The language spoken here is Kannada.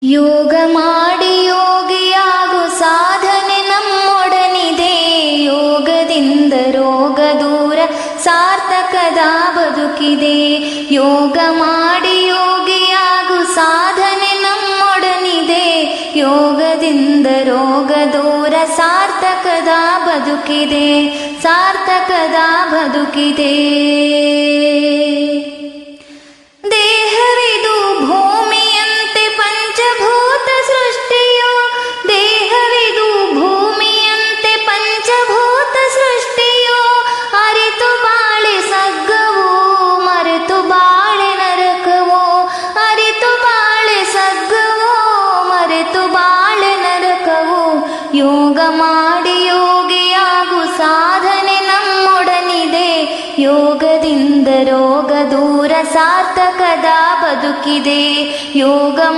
ಯೋಗ ಮಾಡಿ ಯೋಗಿಯಾಗು ಸಾಧನೆ ನಮ್ಮೊಡನಿದೆ. ಯೋಗದಿಂದ ರೋಗ ದೂರ ಸಾರ್ಥಕದ ಬದುಕಿದೆ. ಯೋಗ ಮಾಡಿ ಯೋಗಿಯಾಗು ಸಾಧನೆ ನಮ್ಮೊಡನಿದೆ. ಯೋಗದಿಂದ ರೋಗ ದೂರ ಸಾರ್ಥಕದ ಬದುಕಿದೆ. ಸಾರ್ಥಕದ ಬದುಕಿದೆ. ದೇಹವಿದು ಭೂಮಿಯಂತೆ ಪಂಚಭೂತ ಸೃಷ್ಟಿಯೋ. ದೇಹವಿದು ಭೂಮಿಯಂತೆ ಪಂಚಭೂತ ಸೃಷ್ಟಿಯೋ. ಅರಿತು ಬಾಳೆ ಸಗ್ಗವೋ ಮರೆತು ಬಾಳೆ ನರಕವೋ. ಅರಿತು ಬಾಳೆ ಸಗ್ಗವೋ ಮರೆತು ಬಾಳೆ ನರಕವೋ. ಯೋಗ ಮಾಡಿ ಯೋಗಿಯಾಗು ಸಾಧನೆ ನಮ್ಮೊಡನಿದೆ. ಯೋಗದಿಂದ ರೋಗ ದೂರ ಸಾರ್ಥಕದ ಬದುಕಿದೆ. ಯೋಗ